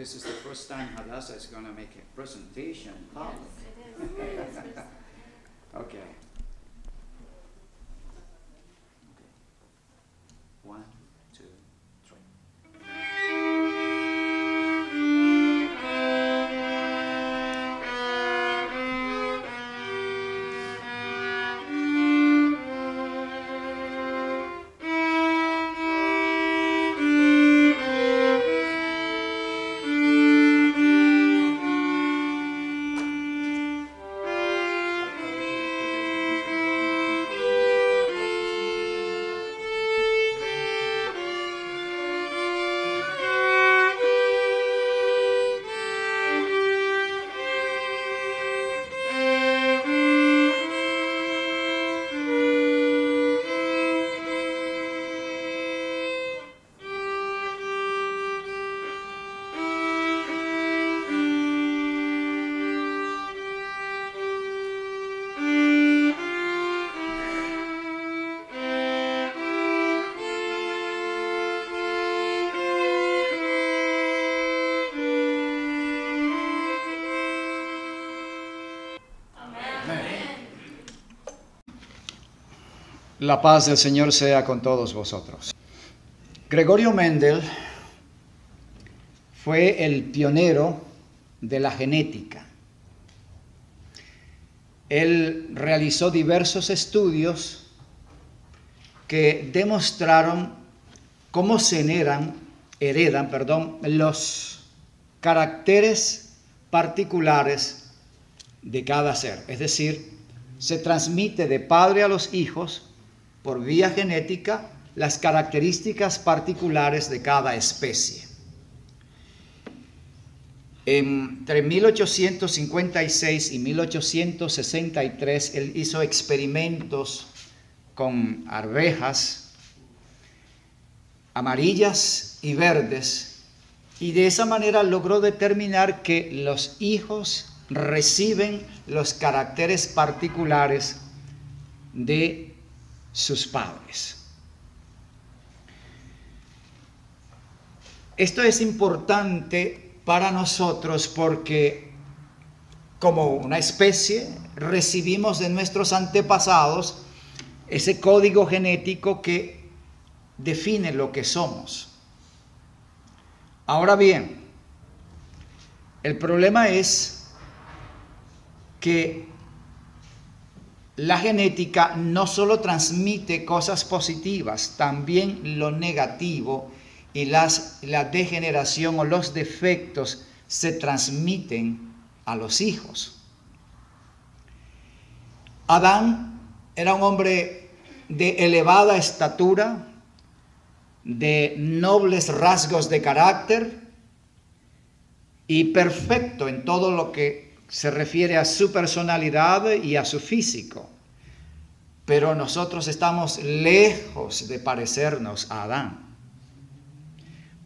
this is the first time Hadassah is going to make a presentation in public. Yes, it is. Okay. One, two, three. La paz del Señor sea con todos vosotros. Gregorio Mendel fue el pionero de la genética. Él realizó diversos estudios que demostraron cómo se heredan, los caracteres particulares de cada ser. Es decir, se transmite de padre a los hijos por vía genética las características particulares de cada especie. Entre 1856 y 1863 él hizo experimentos con arvejas amarillas y verdes, y de esa manera logró determinar que los hijos reciben los caracteres particulares de sus padres. Esto es importante para nosotros porque como una especie recibimos de nuestros antepasados ese código genético que define lo que somos. Ahora bien, el problema es que la genética no solo transmite cosas positivas, también lo negativo y la degeneración o los defectos se transmiten a los hijos. Adán era un hombre de elevada estatura, de nobles rasgos de carácter y perfecto en todo lo que se refiere a su personalidad y a su físico. Pero nosotros estamos lejos de parecernos a Adán.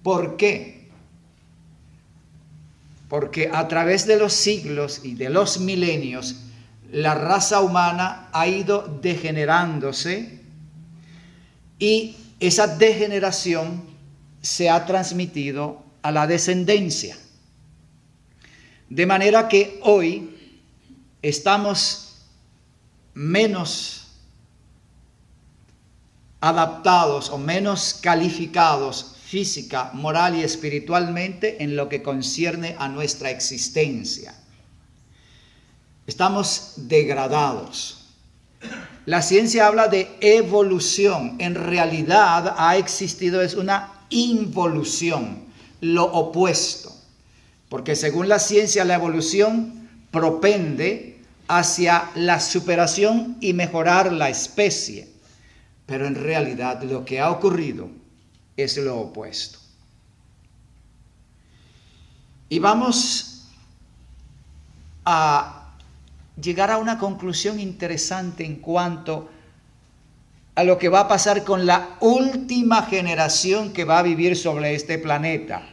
¿Por qué? Porque a través de los siglos y de los milenios, la raza humana ha ido degenerándose y esa degeneración se ha transmitido a la descendencia. De manera que hoy estamos menos adaptados o menos calificados física, moral y espiritualmente en lo que concierne a nuestra existencia. Estamos degradados. La ciencia habla de evolución. En realidad ha existido es una involución, lo opuesto. Porque según la ciencia, la evolución propende hacia la superación y mejorar la especie. Pero en realidad lo que ha ocurrido es lo opuesto. Y vamos a llegar a una conclusión interesante en cuanto a lo que va a pasar con la última generación que va a vivir sobre este planeta.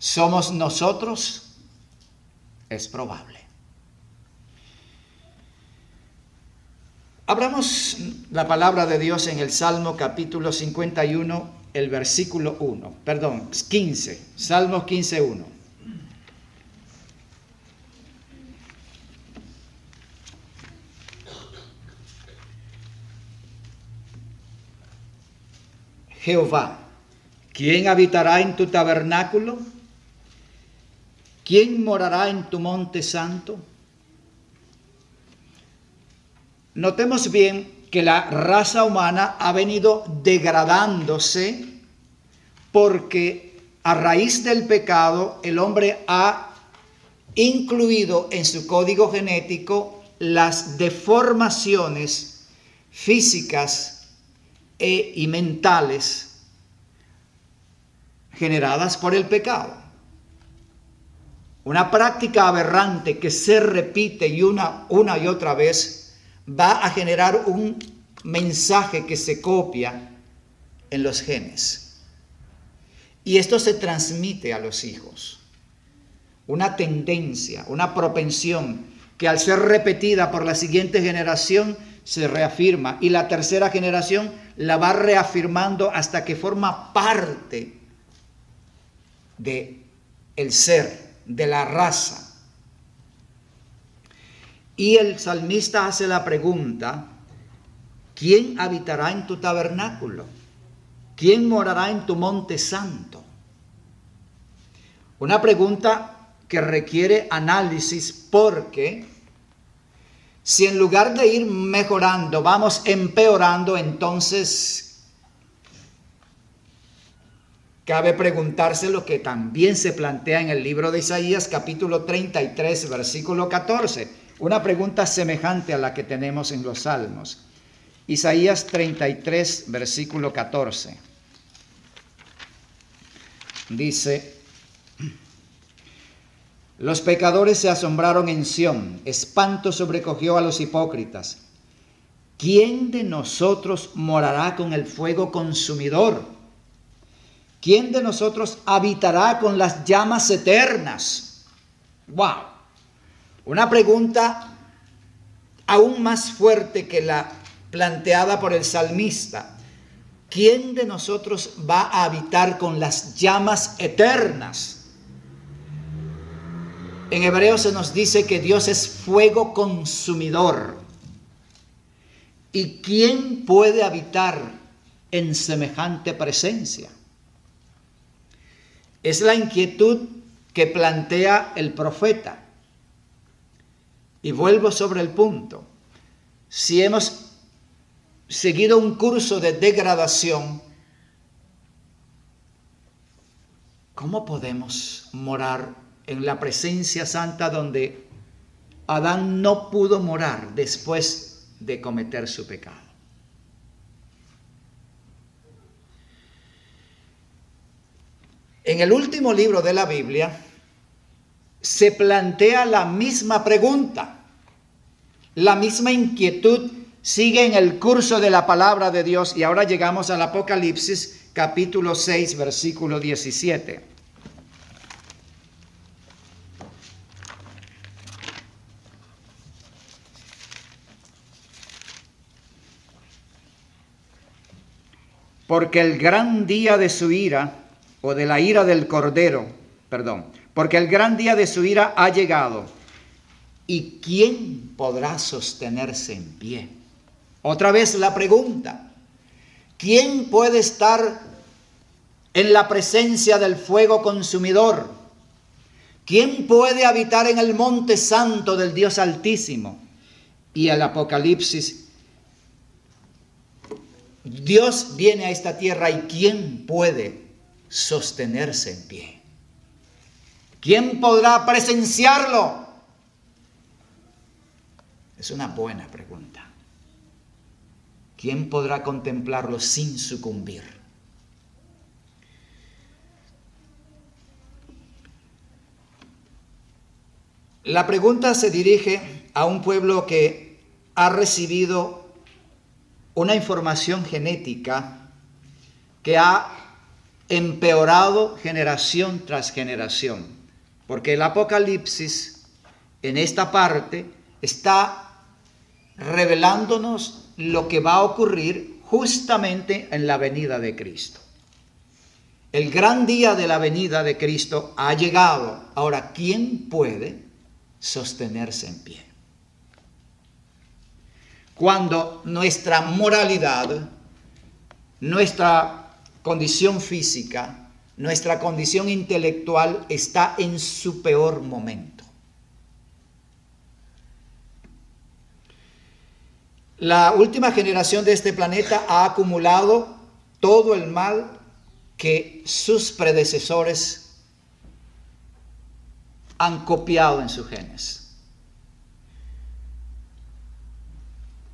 ¿Somos nosotros? Es probable. Abramos la palabra de Dios en el Salmo capítulo 51, el versículo 15. Salmo 15:1. Jehová, ¿quién habitará en tu tabernáculo? ¿Quién morará en tu monte santo? Notemos bien que la raza humana ha venido degradándose porque a raíz del pecado el hombre ha incluido en su código genético las deformaciones físicas y mentales generadas por el pecado. Una práctica aberrante que se repite y una y otra vez va a generar un mensaje que se copia en los genes. Y esto se transmite a los hijos. Una tendencia, una propensión que al ser repetida por la siguiente generación se reafirma. Y la tercera generación la va reafirmando hasta que forma parte del ser, de la raza. Y el salmista hace la pregunta: ¿quién habitará en tu tabernáculo? ¿Quién morará en tu monte santo? Una pregunta que requiere análisis, porque si en lugar de ir mejorando vamos empeorando, entonces cabe preguntarse lo que también se plantea en el libro de Isaías, capítulo 33, versículo 14. Una pregunta semejante a la que tenemos en los Salmos. Isaías 33, versículo 14. Dice: los pecadores se asombraron en Sión, espanto sobrecogió a los hipócritas. ¿Quién de nosotros morará con el fuego consumidor? ¿Quién de nosotros habitará con las llamas eternas? ¡Wow! Una pregunta aún más fuerte que la planteada por el salmista. ¿Quién de nosotros va a habitar con las llamas eternas? En hebreo se nos dice que Dios es fuego consumidor. ¿Y quién puede habitar en semejante presencia? Es la inquietud que plantea el profeta. Y vuelvo sobre el punto. Si hemos seguido un curso de degradación, ¿cómo podemos morar en la presencia santa donde Adán no pudo morar después de cometer su pecado? En el último libro de la Biblia se plantea la misma pregunta, la misma inquietud sigue en el curso de la palabra de Dios, y ahora llegamos al Apocalipsis capítulo 6, versículo 17. Porque el gran día de su ira, o de la ira del Cordero, porque el gran día de su ira ha llegado, ¿y quién podrá sostenerse en pie? Otra vez la pregunta: ¿quién puede estar en la presencia del fuego consumidor? ¿Quién puede habitar en el monte santo del Dios Altísimo? Y el Apocalipsis, Dios viene a esta tierra, y ¿quién puede sostenerse en pie? ¿Quién podrá presenciarlo? Es una buena pregunta. ¿Quién podrá contemplarlo sin sucumbir? La pregunta se dirige a un pueblo que ha recibido una información genética que ha empeorado generación tras generación, porque el Apocalipsis en esta parte está revelándonos lo que va a ocurrir justamente en la venida de Cristo. El gran día de la venida de Cristo ha llegado. Ahora, ¿quién puede sostenerse en pie? Cuando nuestra moralidad, nuestra condición física, nuestra condición intelectual está en su peor momento. La última generación de este planeta ha acumulado todo el mal que sus predecesores han copiado en sus genes.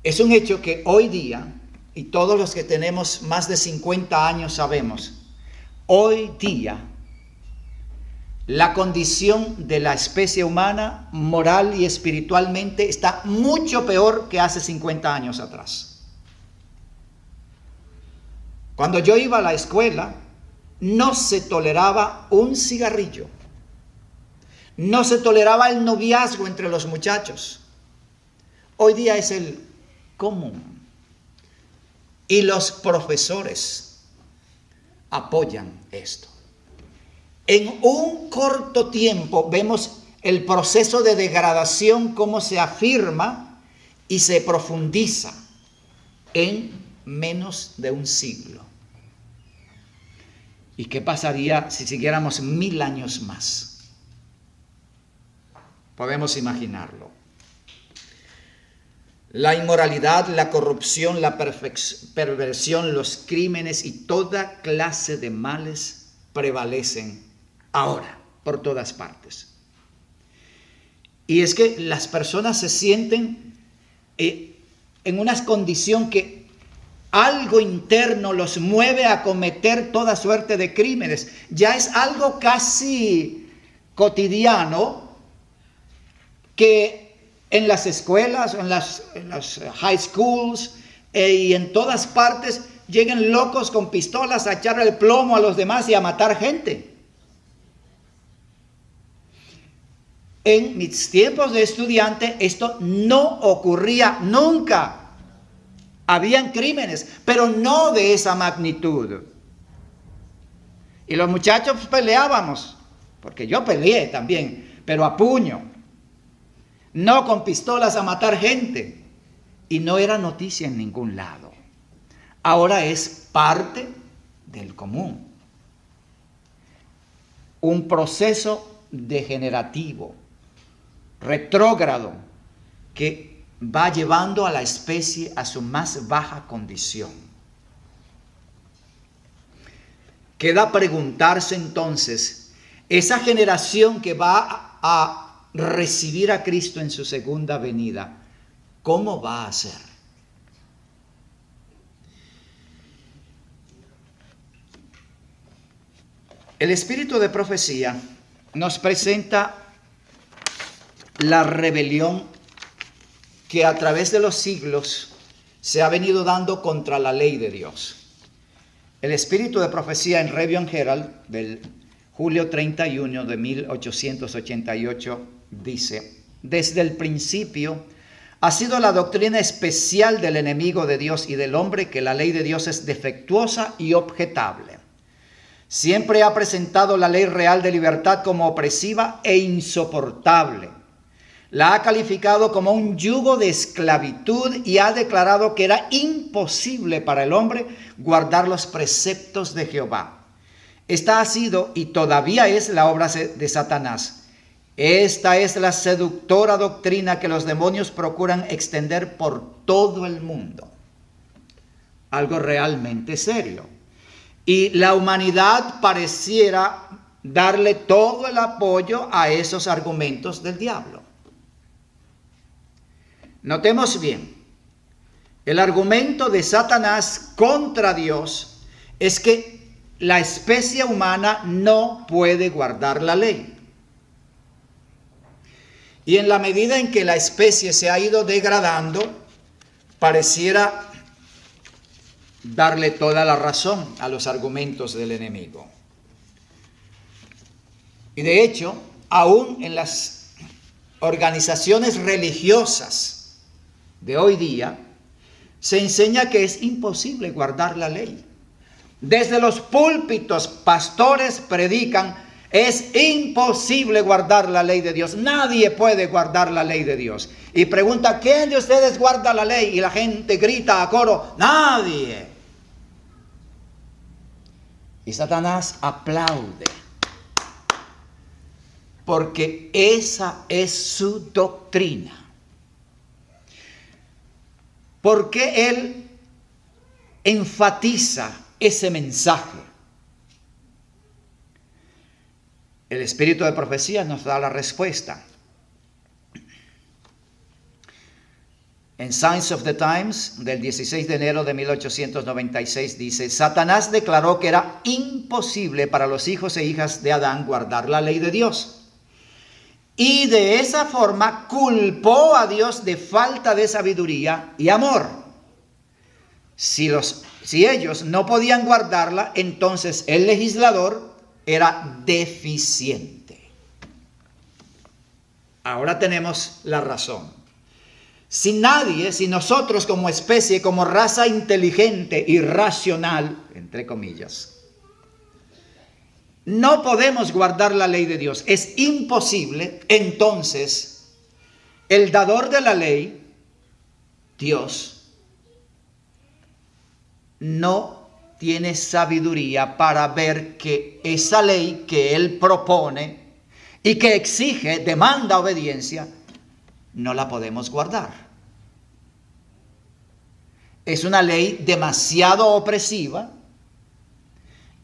Es un hecho que hoy día, y todos los que tenemos más de 50 años sabemos, hoy día la condición de la especie humana, moral y espiritualmente, está mucho peor que hace 50 años atrás. Cuando yo iba a la escuela, no se toleraba un cigarrillo. No se toleraba el noviazgo entre los muchachos. Hoy día es el común. Y los profesores apoyan esto. En un corto tiempo vemos el proceso de degradación, cómo se afirma y se profundiza en menos de un siglo. ¿Y qué pasaría si siguiéramos 1000 años más? Podemos imaginarlo. La inmoralidad, la corrupción, la perversión, los crímenes y toda clase de males prevalecen ahora por todas partes. Y es que las personas se sienten en una condición que algo interno los mueve a cometer toda suerte de crímenes. Ya es algo casi cotidiano que en las escuelas, en las high schools y en todas partes lleguen locos con pistolas a echarle el plomo a los demás y a matar gente. En mis tiempos de estudiante esto no ocurría nunca. Habían crímenes, pero no de esa magnitud. Y los muchachos peleábamos, porque yo peleé también, pero a puño. No con pistolas a matar gente. Y no era noticia en ningún lado. Ahora es parte del común. Un proceso degenerativo, retrógrado, que va llevando a la especie a su más baja condición. Queda preguntarse entonces, esa generación que va a recibir a Cristo en su segunda venida, ¿cómo va a ser? El espíritu de profecía nos presenta la rebelión que a través de los siglos se ha venido dando contra la ley de Dios. El espíritu de profecía en Review and Herald del julio 31 de 1888 dice: desde el principio ha sido la doctrina especial del enemigo de Dios y del hombre que la ley de Dios es defectuosa y objetable. Siempre ha presentado la ley real de libertad como opresiva e insoportable. La ha calificado como un yugo de esclavitud y ha declarado que era imposible para el hombre guardar los preceptos de Jehová. Esta ha sido y todavía es la obra de Satanás. Esta es la seductora doctrina que los demonios procuran extender por todo el mundo. Algo realmente serio. Y la humanidad pareciera darle todo el apoyo a esos argumentos del diablo. Notemos bien, el argumento de Satanás contra Dios es que la especie humana no puede guardar la ley. Y en la medida en que la especie se ha ido degradando, pareciera darle toda la razón a los argumentos del enemigo. Y de hecho, aún en las organizaciones religiosas de hoy día, se enseña que es imposible guardar la ley. Desde los púlpitos, pastores predican: es imposible guardar la ley de Dios. Nadie puede guardar la ley de Dios. Y pregunta: ¿quién de ustedes guarda la ley? Y la gente grita a coro: nadie. Y Satanás aplaude, porque esa es su doctrina. ¿Por qué él enfatiza ese mensaje? El espíritu de profecía nos da la respuesta. En Signs of the Times, del 16 de enero de 1896, dice: Satanás declaró que era imposible para los hijos e hijas de Adán guardar la ley de Dios. Y de esa forma culpó a Dios de falta de sabiduría y amor. Si ellos no podían guardarla, entonces el legislador era deficiente. Ahora tenemos la razón. Si nosotros como especie, como raza inteligente y racional, entre comillas, no podemos guardar la ley de Dios, es imposible, entonces el dador de la ley, Dios, no tiene sabiduría para ver que esa ley que Él propone y que exige, demanda obediencia, no la podemos guardar. Es una ley demasiado opresiva.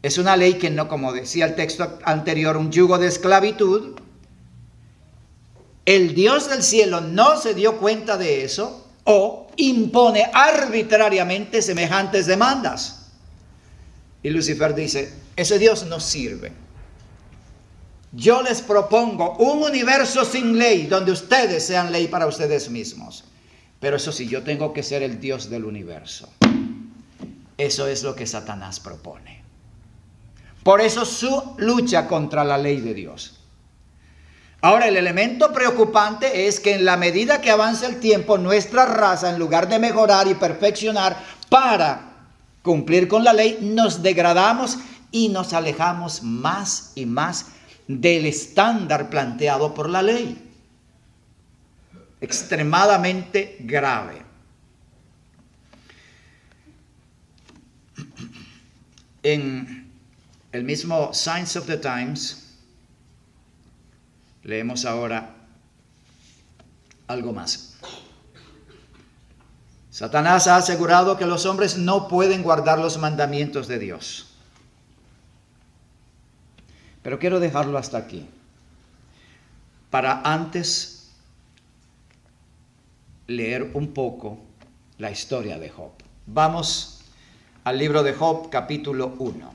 Es una ley que no, como decía el texto anterior, un yugo de esclavitud. El Dios del cielo no se dio cuenta de eso o impone arbitrariamente semejantes demandas. Y Lucifer dice: ese Dios no sirve. Yo les propongo un universo sin ley, donde ustedes sean ley para ustedes mismos. Pero eso sí, yo tengo que ser el Dios del universo. Eso es lo que Satanás propone. Por eso su lucha contra la ley de Dios. Ahora, el elemento preocupante es que en la medida que avanza el tiempo, nuestra raza, en lugar de mejorar y perfeccionar para cumplir con la ley, nos degradamos y nos alejamos más y más del estándar planteado por la ley. Extremadamente grave. En el mismo Signs of the Times, leemos ahora algo más. Satanás ha asegurado que los hombres no pueden guardar los mandamientos de Dios. Pero quiero dejarlo hasta aquí, para antes leer un poco la historia de Job. Vamos al libro de Job, capítulo 1.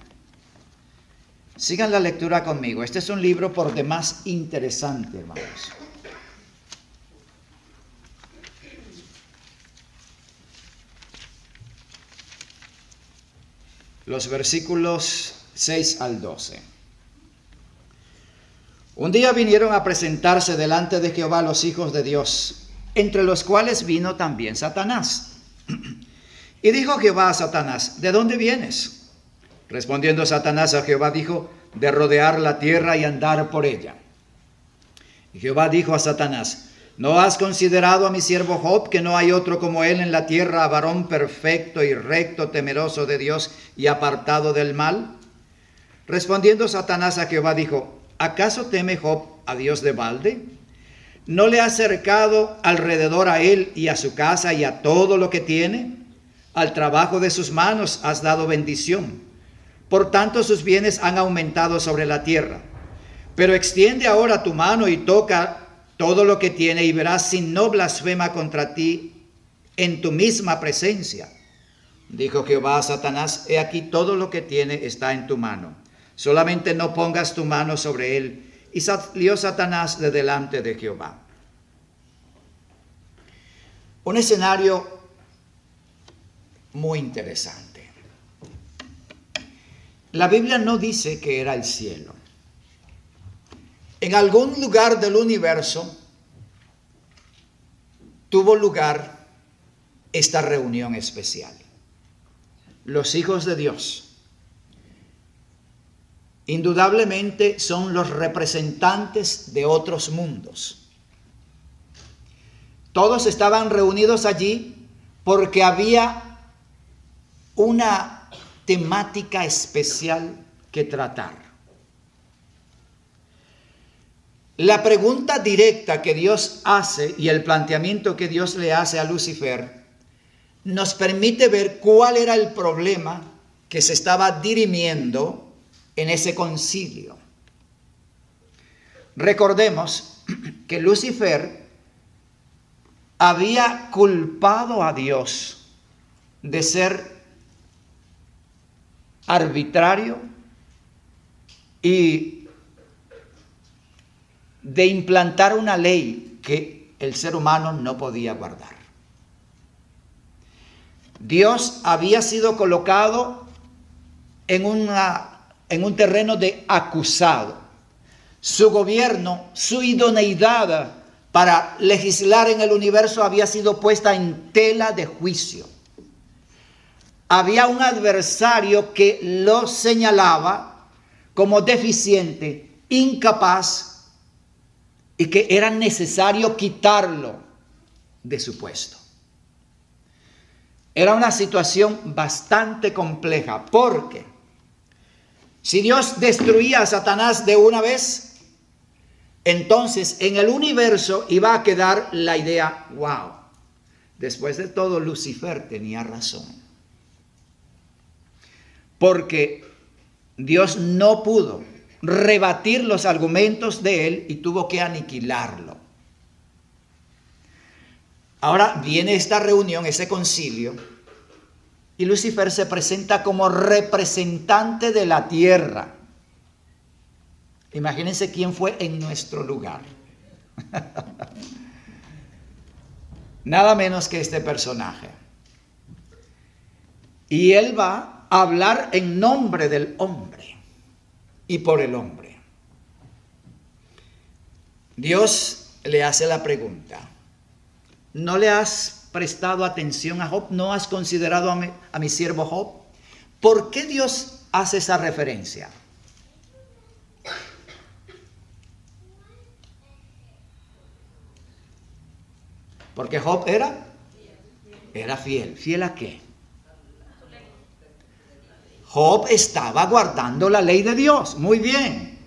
Sigan la lectura conmigo. Este es un libro por demás interesante, hermanos. Los versículos 6 al 12. Un día vinieron a presentarse delante de Jehová los hijos de Dios, entre los cuales vino también Satanás. Y dijo Jehová a Satanás: ¿de dónde vienes? Respondiendo Satanás a Jehová dijo: de rodear la tierra y andar por ella. Y Jehová dijo a Satanás: ¿no has considerado a mi siervo Job, que no hay otro como él en la tierra, varón perfecto y recto, temeroso de Dios y apartado del mal? Respondiendo Satanás a Jehová dijo: ¿acaso teme Job a Dios de balde? ¿No le has cercado alrededor a él y a su casa y a todo lo que tiene? Al trabajo de sus manos has dado bendición. Por tanto, sus bienes han aumentado sobre la tierra. Pero extiende ahora tu mano y toca todo lo que tiene, y verás si no blasfema contra ti en tu misma presencia. Dijo Jehová a Satanás: he aquí, todo lo que tiene está en tu mano. Solamente no pongas tu mano sobre él. Y salió Satanás de delante de Jehová. Un escenario muy interesante. La Biblia no dice que era el cielo. En algún lugar del universo tuvo lugar esta reunión especial. Los hijos de Dios indudablemente son los representantes de otros mundos. Todos estaban reunidos allí porque había una temática especial que tratar. La pregunta directa que Dios hace y el planteamiento que Dios le hace a Lucifer nos permite ver cuál era el problema que se estaba dirimiendo en ese concilio. Recordemos que Lucifer había culpado a Dios de ser arbitrario y de implantar una ley que el ser humano no podía guardar. Dios había sido colocado en un terreno de acusado. Su gobierno, su idoneidad para legislar en el universo había sido puesta en tela de juicio. Había un adversario que lo señalaba como deficiente, incapaz, y que era necesario quitarlo de su puesto. Era una situación bastante compleja, porque si Dios destruía a Satanás de una vez, entonces en el universo iba a quedar la idea, wow, después de todo Lucifer tenía razón. Porque Dios no pudo rebatir los argumentos de él y tuvo que aniquilarlo. Ahora viene esta reunión, ese concilio, y Lucifer se presenta como representante de la tierra. Imagínense quién fue en nuestro lugar. Nada menos que este personaje. Y él va a hablar en nombre del hombre y por el hombre. Dios le hace la pregunta: ¿no le has prestado atención a Job? ¿No has considerado a mi siervo Job? ¿Por qué Dios hace esa referencia? Porque Job era fiel. ¿Fiel a qué? Job estaba guardando la ley de Dios. Muy bien.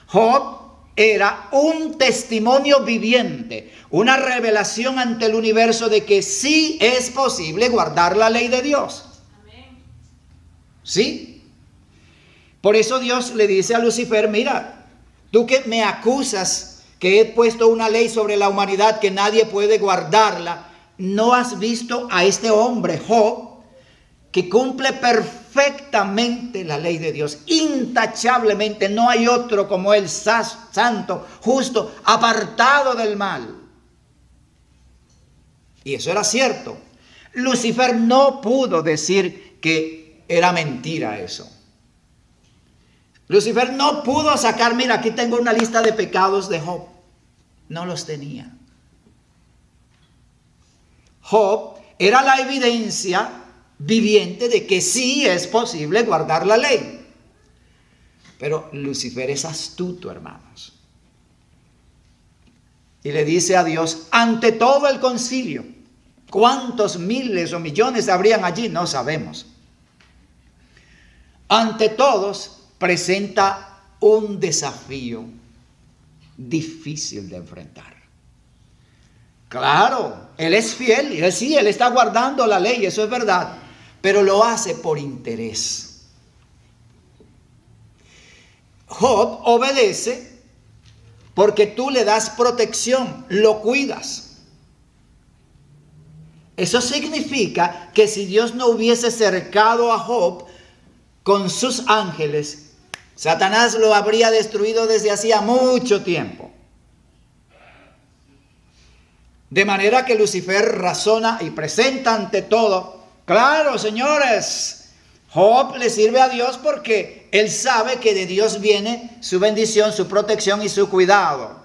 Job era un testimonio viviente, una revelación ante el universo de que sí es posible guardar la ley de Dios. ¿Sí? Por eso Dios le dice a Lucifer: mira, tú que me acusas que he puesto una ley sobre la humanidad que nadie puede guardarla, ¿no has visto a este hombre, Job, que cumple perfectamente la ley de Dios, intachablemente? No hay otro como él, santo, justo, apartado del mal. Y eso era cierto. Lucifer no pudo decir que era mentira eso. Lucifer no pudo sacar: mira, aquí tengo una lista de pecados de Job. No los tenía. Job era la evidencia viviente de que sí es posible guardar la ley. Pero Lucifer es astuto, hermanos. Y le dice a Dios ante todo el concilio. ¿Cuántos miles o millones habrían allí? No sabemos. Ante todos presenta un desafío difícil de enfrentar. Claro, él es fiel, y él está guardando la ley, eso es verdad, pero lo hace por interés. Job obedece porque tú le das protección, lo cuidas. Eso significa que si Dios no hubiese cercado a Job con sus ángeles, Satanás lo habría destruido desde hacía mucho tiempo. De manera que Lucifer razona y presenta ante todo: claro, señores, Job le sirve a Dios porque él sabe que de Dios viene su bendición, su protección y su cuidado.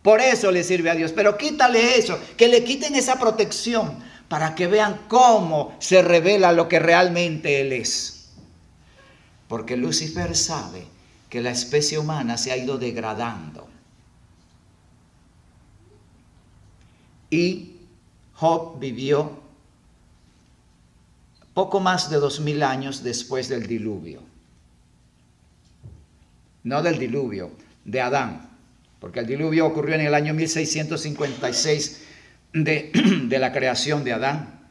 Por eso le sirve a Dios. Pero quítale eso, que le quiten esa protección para que vean cómo se revela lo que realmente él es. Porque Lucifer sabe que la especie humana se ha ido degradando. Y Job vivió poco más de 2000 años después del diluvio. no del diluvio, de Adán, porque el diluvio ocurrió en el año 1656 de la creación de Adán.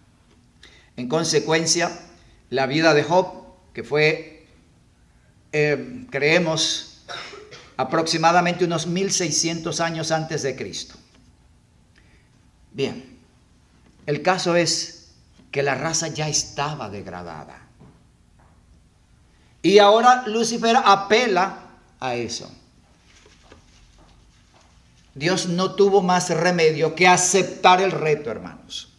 En consecuencia, la vida de Job, que fue, creemos, aproximadamente unos 1600 años antes de Cristo. Bien, el caso es que la raza ya estaba degradada. Y ahora Lucifer apela a eso. Dios no tuvo más remedio que aceptar el reto, hermanos.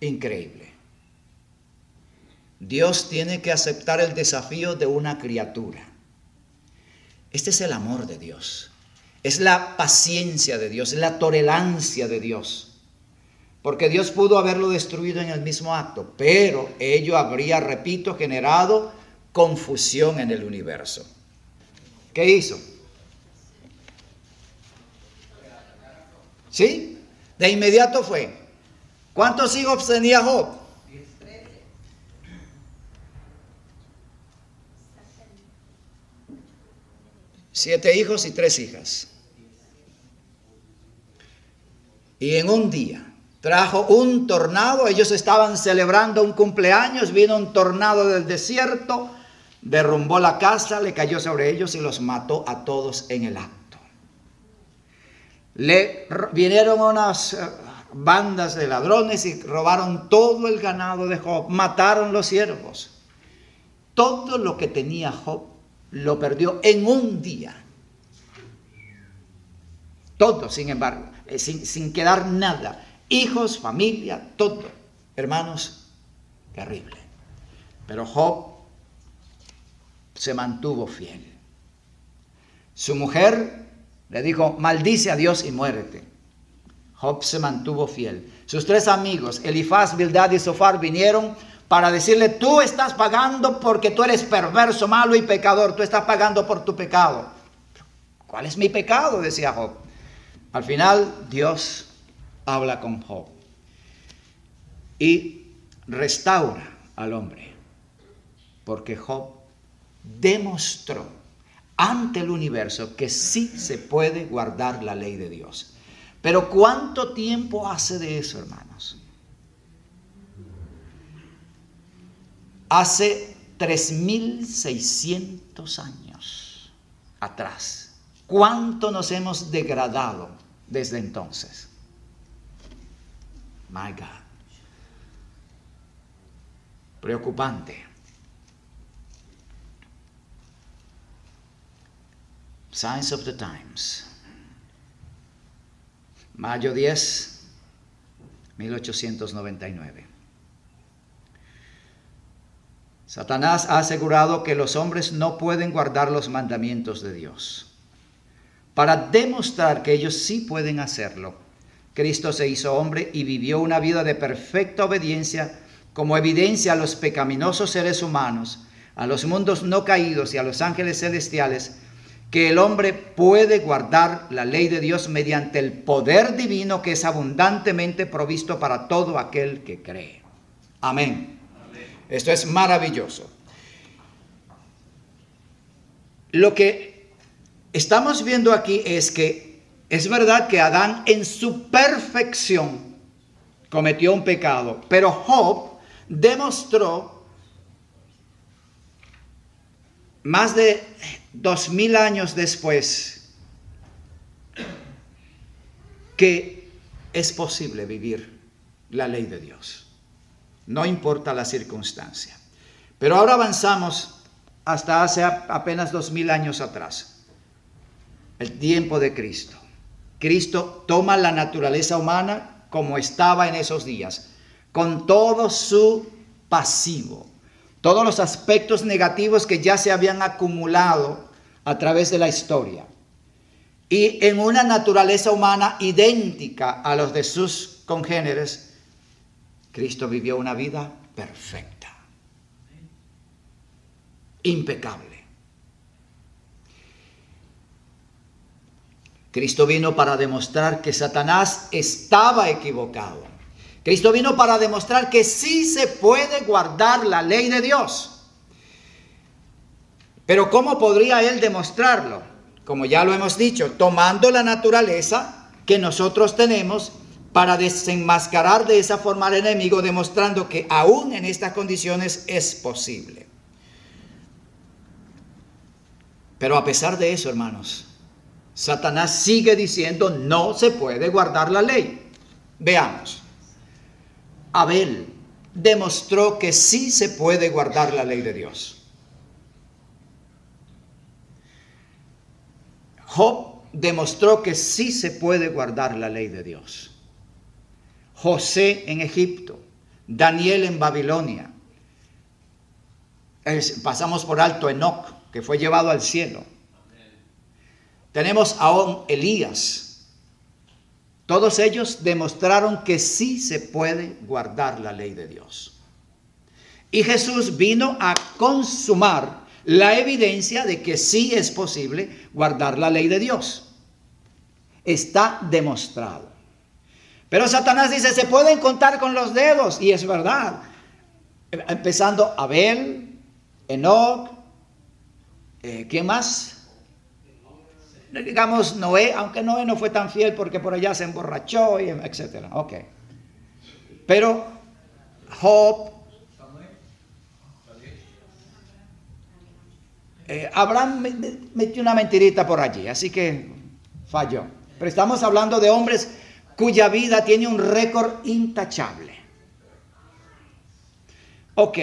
Increíble. Dios tiene que aceptar el desafío de una criatura. Este es el amor de Dios. Es la paciencia de Dios, es la tolerancia de Dios. Porque Dios pudo haberlo destruido en el mismo acto, pero ello habría, repito, generado confusión en el universo. ¿Qué hizo? ¿Sí? De inmediato fue. ¿Cuántos hijos tenía Job? 7 hijos y 3 hijas. Y en un día trajo un tornado. Ellos estaban celebrando un cumpleaños. Vino un tornado del desierto, derrumbó la casa, le cayó sobre ellos y los mató a todos en el acto. Le vinieron unas bandas de ladrones y robaron todo el ganado de Job, mataron los siervos. Todo lo que tenía Job lo perdió en un día. Todo, sin embargo, sin quedar nada. Hijos, familia, todo. Hermanos, terrible. Pero Job se mantuvo fiel. Su mujer le dijo, maldice a Dios y muérete. Job se mantuvo fiel. Sus 3 amigos, Elifaz, Bildad y Zofar, vinieron para decirle, tú estás pagando porque tú eres perverso, malo y pecador. Tú estás pagando por tu pecado. ¿Cuál es mi pecado?, decía Job. Al final, Dios habla con Job y restaura al hombre, porque Job demostró ante el universo que sí se puede guardar la ley de Dios. Pero ¿cuánto tiempo hace de eso, hermanos? Hace 3600 años atrás. ¿Cuánto nos hemos degradado desde entonces? My God. Preocupante. Signs of the Times. Mayo 10, 1899. Satanás ha asegurado que los hombres no pueden guardar los mandamientos de Dios. Para demostrar que ellos sí pueden hacerlo, Cristo se hizo hombre y vivió una vida de perfecta obediencia como evidencia a los pecaminosos seres humanos, a los mundos no caídos y a los ángeles celestiales, que el hombre puede guardar la ley de Dios mediante el poder divino que es abundantemente provisto para todo aquel que cree. Amén. Esto es maravilloso. Lo que estamos viendo aquí es que es verdad que Adán en su perfección cometió un pecado, pero Job demostró más de 2000 años después que es posible vivir la ley de Dios. No importa la circunstancia. Pero ahora avanzamos hasta hace apenas 2000 años atrás. El tiempo de Cristo. Cristo toma la naturaleza humana como estaba en esos días, con todo su pasivo, todos los aspectos negativos que ya se habían acumulado a través de la historia, y en una naturaleza humana idéntica a los de sus congéneres, Cristo vivió una vida perfecta, impecable. Cristo vino para demostrar que Satanás estaba equivocado. Cristo vino para demostrar que sí se puede guardar la ley de Dios. Pero ¿cómo podría él demostrarlo? Como ya lo hemos dicho, tomando la naturaleza que nosotros tenemos para desenmascarar de esa forma al enemigo, demostrando que aún en estas condiciones es posible. Pero a pesar de eso, hermanos, Satanás sigue diciendo no se puede guardar la ley. Veamos. Abel demostró que sí se puede guardar la ley de Dios. Job demostró que sí se puede guardar la ley de Dios. José en Egipto, Daniel en Babilonia. Pasamos por alto Enoc, que fue llevado al cielo. Tenemos aún Elías. Todos ellos demostraron que sí se puede guardar la ley de Dios. Y Jesús vino a consumar la evidencia de que sí es posible guardar la ley de Dios. Está demostrado. Pero Satanás dice, se pueden contar con los dedos. Y es verdad. Empezando Abel, Enoc, ¿quién más? Digamos Noé, aunque Noé no fue tan fiel porque por allá se emborrachó, y etcétera. Ok. Pero Job, Abraham metió una mentirita por allí, así que falló. Pero estamos hablando de hombres cuya vida tiene un récord intachable. Ok,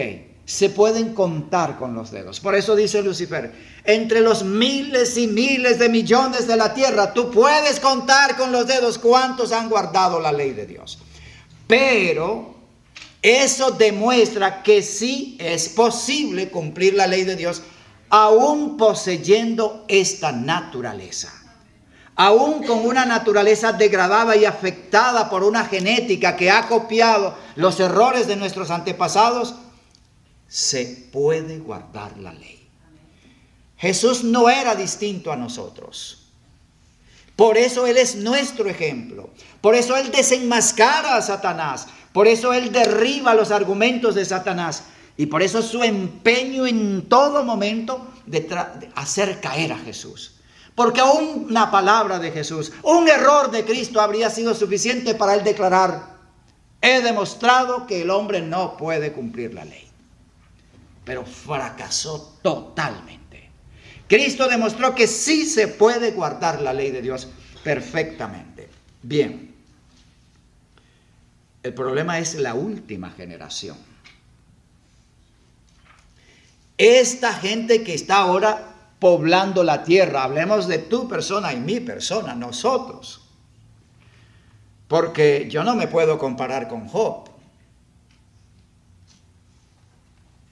se pueden contar con los dedos. Por eso dice Lucifer, entre los miles y miles de millones de la tierra, tú puedes contar con los dedos cuántos han guardado la ley de Dios. Pero eso demuestra que sí es posible cumplir la ley de Dios, aún poseyendo esta naturaleza. Aún con una naturaleza degradada y afectada por una genética que ha copiado los errores de nuestros antepasados, se puede guardar la ley. Jesús no era distinto a nosotros. Por eso Él es nuestro ejemplo. Por eso Él desenmascara a Satanás. Por eso Él derriba los argumentos de Satanás. Y por eso su empeño en todo momento de hacer caer a Jesús. Porque aún una palabra de Jesús, un error de Cristo habría sido suficiente para Él declarar, he demostrado que el hombre no puede cumplir la ley. Pero fracasó totalmente. Cristo demostró que sí se puede guardar la ley de Dios perfectamente. Bien. El problema es la última generación. Esta gente que está ahora poblando la tierra, hablemos de tu persona y mi persona, nosotros. Porque yo no me puedo comparar con Job,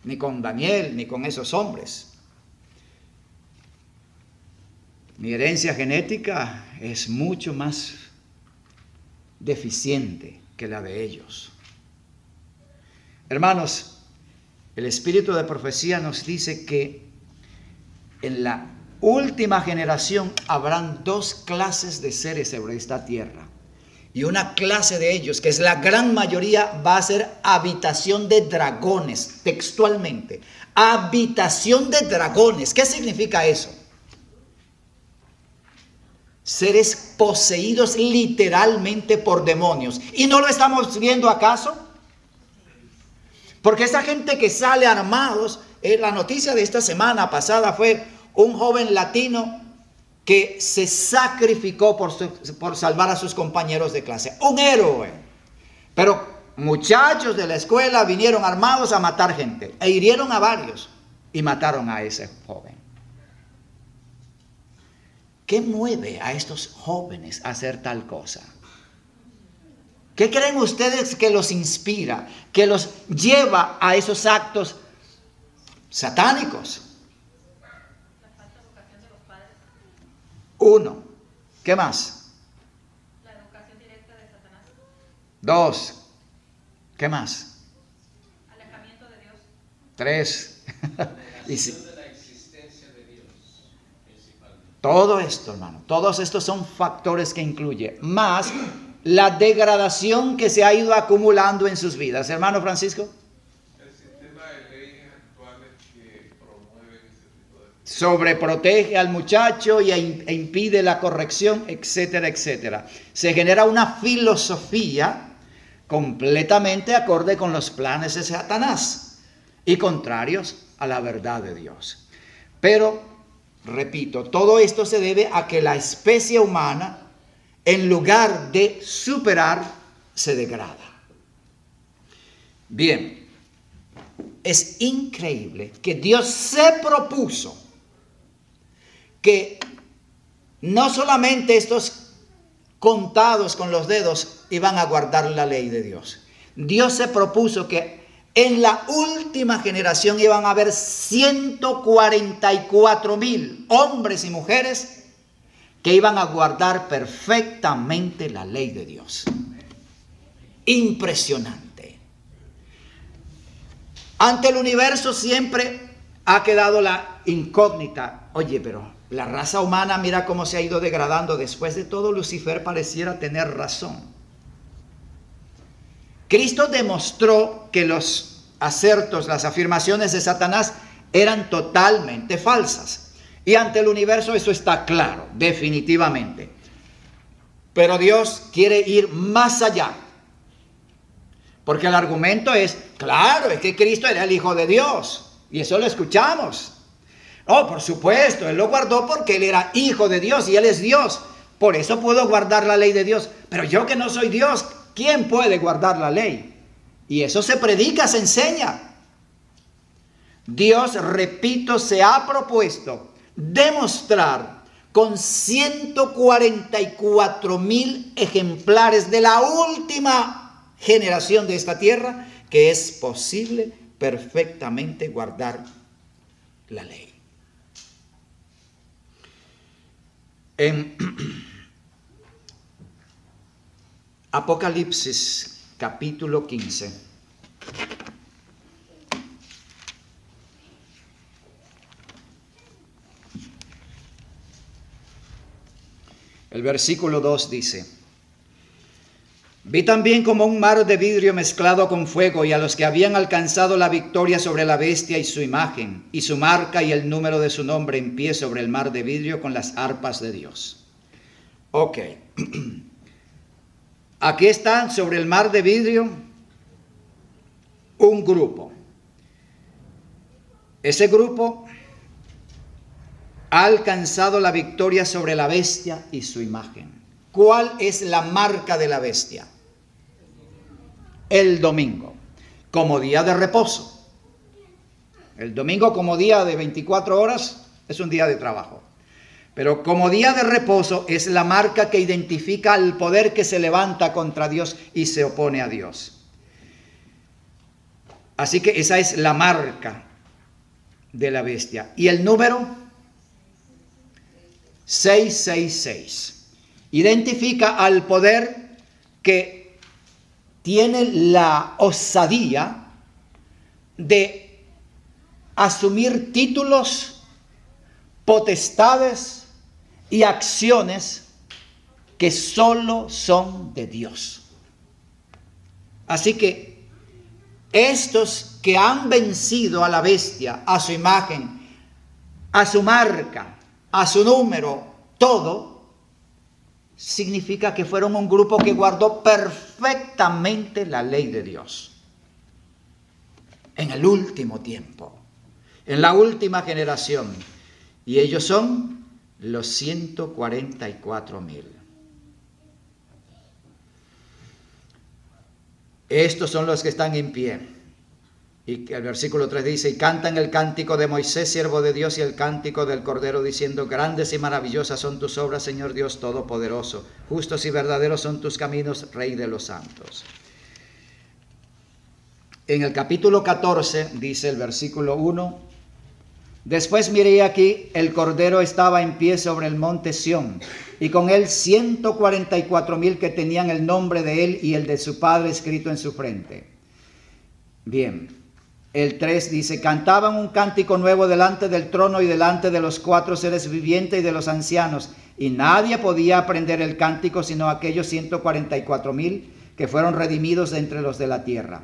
ni con Daniel, ni con esos hombres. Mi herencia genética es mucho más deficiente que la de ellos. Hermanos, el espíritu de profecía nos dice que en la última generación habrán dos clases de seres sobre esta tierra. Y una clase de ellos, que es la gran mayoría, va a ser habitación de dragones, textualmente. Habitación de dragones. ¿Qué significa eso? Seres poseídos literalmente por demonios. ¿Y no lo estamos viendo acaso? Porque esa gente que sale armados, la noticia de esta semana pasada fue un joven latino que se sacrificó por salvar a sus compañeros de clase. Un héroe. Pero muchachos de la escuela vinieron armados a matar gente. E hirieron a varios. Y mataron a ese joven. ¿Qué mueve a estos jóvenes a hacer tal cosa? ¿Qué creen ustedes que los inspira? Que los lleva a esos actos satánicos. Uno. ¿Qué más? La educación directa de Satanás. Dos. ¿Qué más? Alejamiento de Dios. Tres. Y si, de la existencia de Dios, principalmente. todo esto, hermano, todos estos son factores que incluye, más la degradación que se ha ido acumulando en sus vidas. Hermano Francisco. El sistema de leyes actuales que promueven ese tipo de cosas. sobreprotege al muchacho e impide la corrección, etcétera, etcétera. Se genera una filosofía completamente acorde con los planes de Satanás y contrarios a la verdad de Dios. Pero, repito, todo esto se debe a que la especie humana, en lugar de superar, se degrada. Bien, es increíble que Dios se propuso que no solamente estos contados con los dedos iban a guardar la ley de Dios. Dios se propuso que en la última generación iban a haber 144,000 hombres y mujeres que iban a guardar perfectamente la ley de Dios. Impresionante. Ante el universo siempre ha quedado la incógnita. Oye, pero la raza humana, mira cómo se ha ido degradando. Después de todo, Lucifer pareciera tener razón. Cristo demostró que los acertos, las afirmaciones de Satanás eran totalmente falsas. Y ante el universo eso está claro, definitivamente. Pero Dios quiere ir más allá. Porque el argumento es, claro, es que Cristo era el Hijo de Dios. Y eso lo escuchamos. Oh, por supuesto, Él lo guardó porque Él era Hijo de Dios y Él es Dios. Por eso puedo guardar la ley de Dios. Pero yo que no soy Dios, ¿quién puede guardar la ley? Y eso se predica, se enseña. Dios, repito, se ha propuesto demostrar con 144,000 ejemplares de la última generación de esta tierra que es posible perfectamente guardar la ley. En Apocalipsis capítulo 15, el versículo 2 dice: vi también como un mar de vidrio mezclado con fuego, y a los que habían alcanzado la victoria sobre la bestia y su imagen, y su marca y el número de su nombre, en pie sobre el mar de vidrio con las arpas de Dios. Ok. Aquí están sobre el mar de vidrio un grupo. Ese grupo ha alcanzado la victoria sobre la bestia y su imagen. ¿Cuál es la marca de la bestia? El domingo, como día de reposo. El domingo como día de 24 horas es un día de trabajo. Pero como día de reposo es la marca que identifica al poder que se levanta contra Dios y se opone a Dios. Así que esa es la marca de la bestia. Y el número 666 identifica al poder que tiene la osadía de asumir títulos, potestades y acciones que solo son de Dios. Así que estos que han vencido a la bestia, a su imagen, a su marca, a su número, todo, significa que fueron un grupo que guardó perfectamente la ley de Dios. En el último tiempo, en la última generación. Y ellos son los 144,000. Estos son los que están en pie. Y el versículo 3 dice: y cantan el cántico de Moisés, siervo de Dios, y el cántico del Cordero, diciendo: grandes y maravillosas son tus obras, Señor Dios Todopoderoso. Justos y verdaderos son tus caminos, Rey de los santos. En el capítulo 14 dice el versículo 1: después miré aquí, el Cordero estaba en pie sobre el monte Sión, y con él 144,000 que tenían el nombre de él y el de su Padre escrito en su frente. Bien. El 3 dice: cantaban un cántico nuevo delante del trono y delante de los 4 seres vivientes y de los ancianos, y nadie podía aprender el cántico sino aquellos 144,000 que fueron redimidos de entre los de la tierra.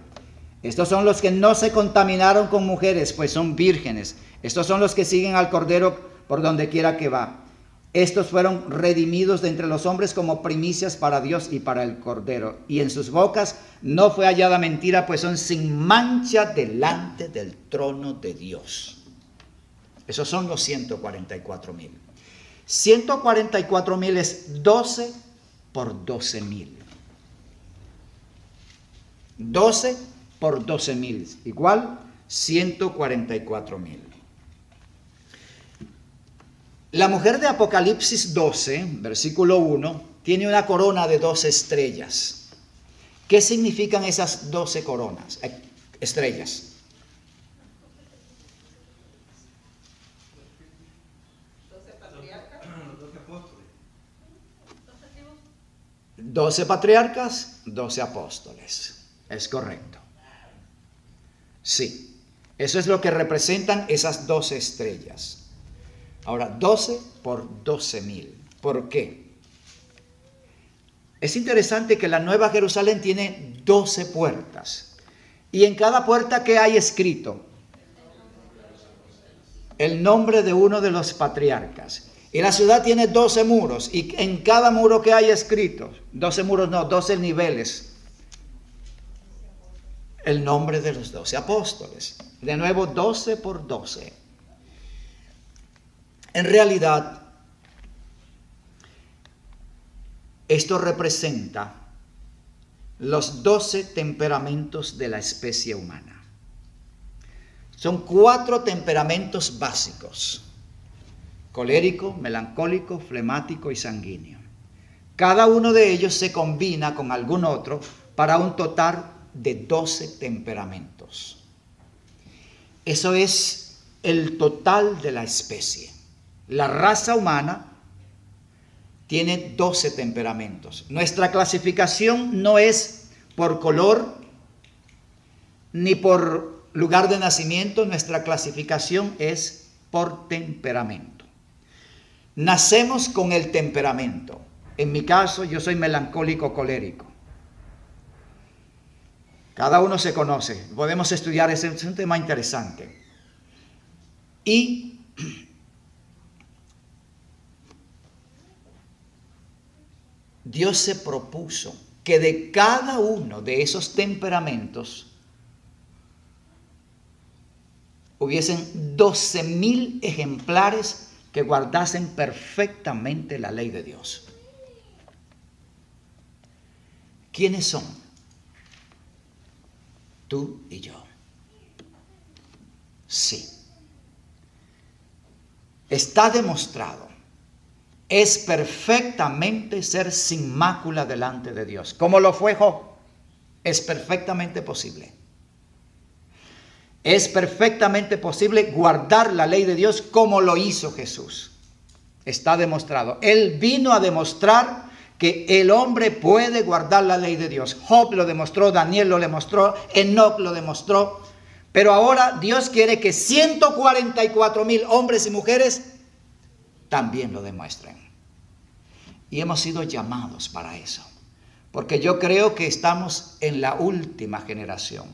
Estos son los que no se contaminaron con mujeres, pues son vírgenes. Estos son los que siguen al Cordero por donde quiera que va. Estos fueron redimidos de entre los hombres como primicias para Dios y para el Cordero. Y en sus bocas no fue hallada mentira, pues son sin mancha delante del trono de Dios. Esos son los 144,000. 144,000 es 12 por 12,000. 12 por 12,000, igual 144,000. La mujer de Apocalipsis 12, versículo 1, tiene una corona de 12 estrellas. ¿Qué significan esas 12 coronas, estrellas? ¿12 12 patriarcas, 12 apóstoles. Es correcto. Sí, eso es lo que representan esas 12 estrellas. Ahora, 12 por 12,000. ¿Por qué? Es interesante que la Nueva Jerusalén tiene 12 puertas. Y en cada puerta, ¿qué hay escrito? El nombre de uno de los patriarcas. Y la ciudad tiene 12 muros. Y en cada muro, ¿qué hay escrito? 12 muros, no, 12 niveles. El nombre de los 12 apóstoles. De nuevo, 12 por 12. En realidad, esto representa los 12 temperamentos de la especie humana. Son 4 temperamentos básicos: colérico, melancólico, flemático y sanguíneo. Cada uno de ellos se combina con algún otro para un total de 12 temperamentos. Eso es el total de la especie. La raza humana tiene 12 temperamentos. Nuestra clasificación no es por color ni por lugar de nacimiento. Nuestra clasificación es por temperamento. Nacemos con el temperamento. En mi caso, yo soy melancólico colérico. Cada uno se conoce. Podemos estudiar, es un tema interesante. Y Dios se propuso que de cada uno de esos temperamentos hubiesen 12,000 ejemplares que guardasen perfectamente la ley de Dios. ¿Quiénes son? Tú y yo. Sí. Está demostrado. Es perfectamente ser sin mácula delante de Dios. Como lo fue Job. Es perfectamente posible. Es perfectamente posible guardar la ley de Dios como lo hizo Jesús. Está demostrado. Él vino a demostrar que el hombre puede guardar la ley de Dios. Job lo demostró, Daniel lo demostró, Enoc lo demostró. Pero ahora Dios quiere que 144,000 hombres y mujeres también lo demuestren. Y hemos sido llamados para eso. Porque yo creo que estamos en la última generación.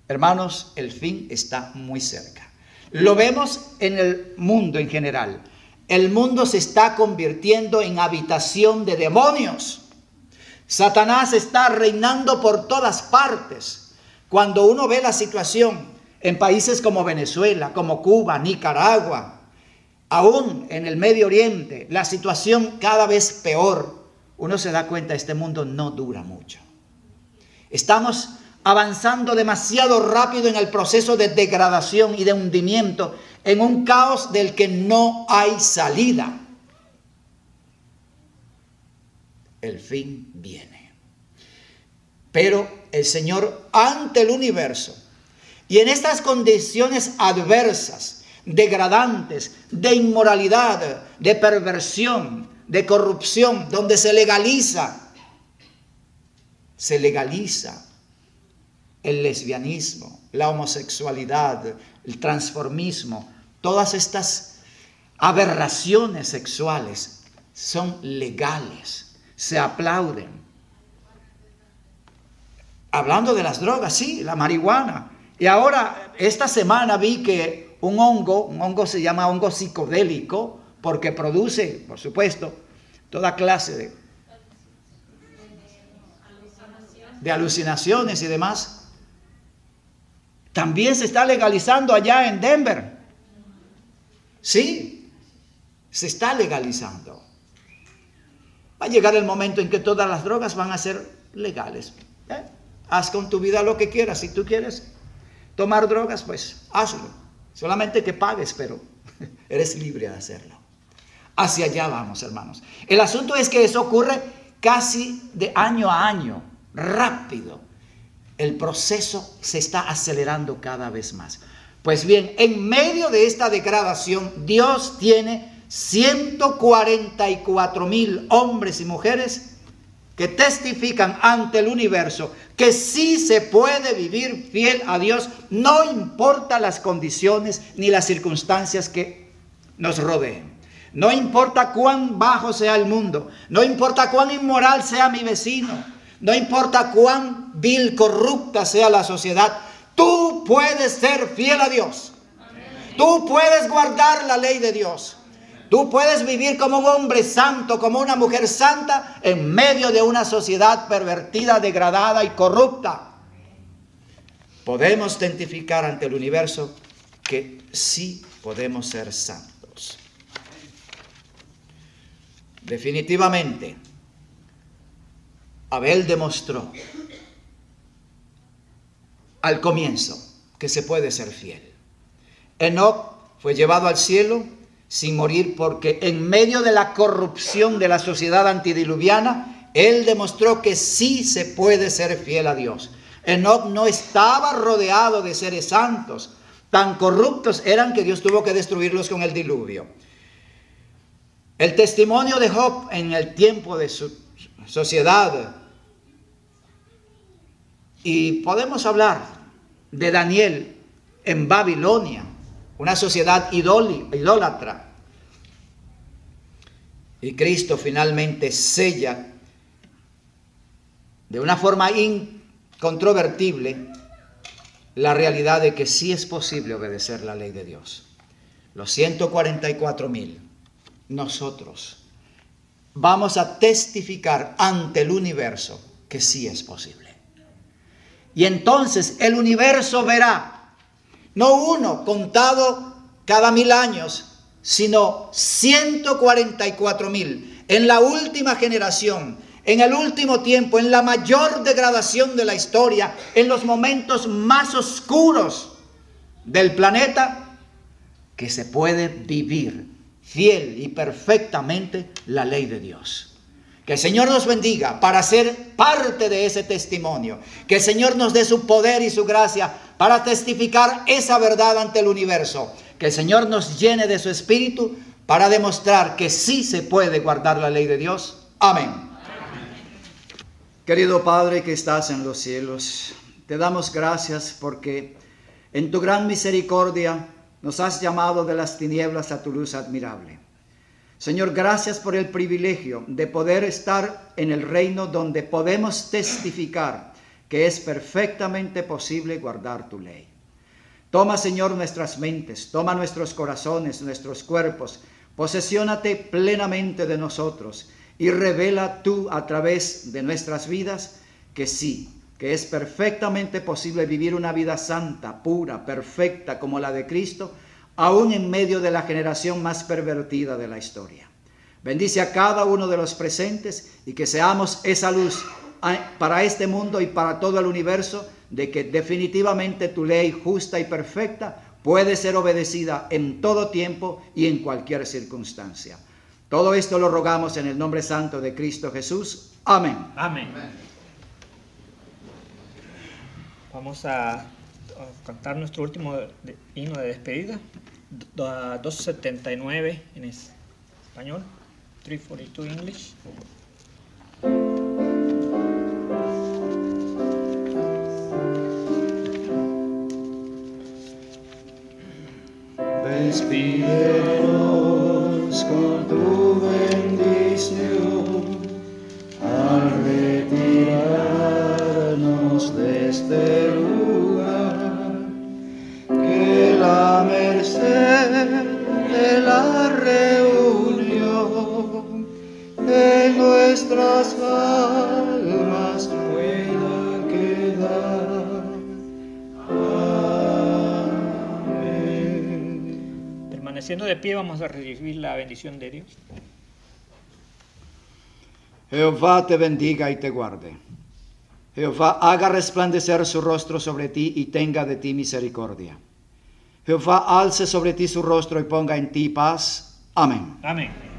Hermanos, el fin está muy cerca. Lo vemos en el mundo en general. El mundo se está convirtiendo en habitación de demonios. Satanás está reinando por todas partes. Cuando uno ve la situación en países como Venezuela, como Cuba, Nicaragua, aún en el Medio Oriente, la situación cada vez peor, uno se da cuenta, este mundo no dura mucho. Estamos avanzando demasiado rápido en el proceso de degradación y de hundimiento, en un caos del que no hay salida. El fin viene. Pero el Señor, ante el universo, y en estas condiciones adversas, degradantes, de inmoralidad, de perversión, de corrupción, donde se legaliza el lesbianismo, la homosexualidad, el transformismo, todas estas aberraciones sexuales son legales, se aplauden. Hablando de las drogas, sí, la marihuana. Y ahora, esta semana vi que un hongo se llama hongo psicodélico, porque produce, por supuesto, toda clase de alucinaciones y demás. También se está legalizando allá en Denver. Sí, se está legalizando. Va a llegar el momento en que todas las drogas van a ser legales. Haz con tu vida lo que quieras. Si tú quieres tomar drogas, pues hazlo. Solamente que pagues, pero eres libre de hacerlo. Hacia allá vamos, hermanos. El asunto es que eso ocurre casi de año a año, rápido. El proceso se está acelerando cada vez más. Pues bien, en medio de esta degradación, Dios tiene 144,000 hombres y mujeres que testifican ante el universo que sí se puede vivir fiel a Dios, no importa las condiciones ni las circunstancias que nos rodeen. No importa cuán bajo sea el mundo, no importa cuán inmoral sea mi vecino, no importa cuán vil, corrupta sea la sociedad, tú puedes ser fiel a Dios. Tú puedes guardar la ley de Dios. Tú puedes vivir como un hombre santo, como una mujer santa, en medio de una sociedad pervertida, degradada y corrupta. Podemos testificar ante el universo que sí podemos ser santos. Definitivamente, Abel demostró al comienzo que se puede ser fiel. Enoc fue llevado al cielo sin morir porque en medio de la corrupción de la sociedad antediluviana, él demostró que sí se puede ser fiel a Dios. Enoc no estaba rodeado de seres santos, tan corruptos eran que Dios tuvo que destruirlos con el diluvio. El testimonio de Job en el tiempo de su sociedad, y podemos hablar de Daniel en Babilonia, una sociedad idólatra. Y Cristo finalmente sella de una forma incontrovertible la realidad de que sí es posible obedecer la ley de Dios. Los 144,000, nosotros vamos a testificar ante el universo que sí es posible. Y entonces el universo verá, no uno contado cada 1000 años, sino 144,000 en la última generación, en el último tiempo, en la mayor degradación de la historia, en los momentos más oscuros del planeta, que se puede vivir fiel y perfectamente la ley de Dios. Que el Señor nos bendiga para ser parte de ese testimonio. Que el Señor nos dé su poder y su gracia para testificar esa verdad ante el universo. Que el Señor nos llene de su espíritu para demostrar que sí se puede guardar la ley de Dios. Amén. Querido Padre que estás en los cielos, te damos gracias porque en tu gran misericordia nos has llamado de las tinieblas a tu luz admirable. Señor, gracias por el privilegio de poder estar en el reino donde podemos testificar que es perfectamente posible guardar tu ley. Toma, Señor, nuestras mentes, toma nuestros corazones, nuestros cuerpos, posesiónate plenamente de nosotros y revela tú a través de nuestras vidas que sí, que es perfectamente posible vivir una vida santa, pura, perfecta como la de Cristo, aún en medio de la generación más pervertida de la historia. Bendice a cada uno de los presentes y que seamos esa luz para este mundo y para todo el universo, de que definitivamente tu ley justa y perfecta puede ser obedecida en todo tiempo y en cualquier circunstancia. Todo esto lo rogamos en el nombre santo de Cristo Jesús. Amén. Amén. Vamos a cantar nuestro último himno de despedida, 279 en español, 342 English. Despídenos con tu bendición al retirarnos de nuestras almas puedan quedar. Amén. Permaneciendo de pie, vamos a recibir la bendición de Dios. Jehová te bendiga y te guarde. Jehová haga resplandecer su rostro sobre ti y tenga de ti misericordia. Jehová alce sobre ti su rostro y ponga en ti paz. Amén. Amén.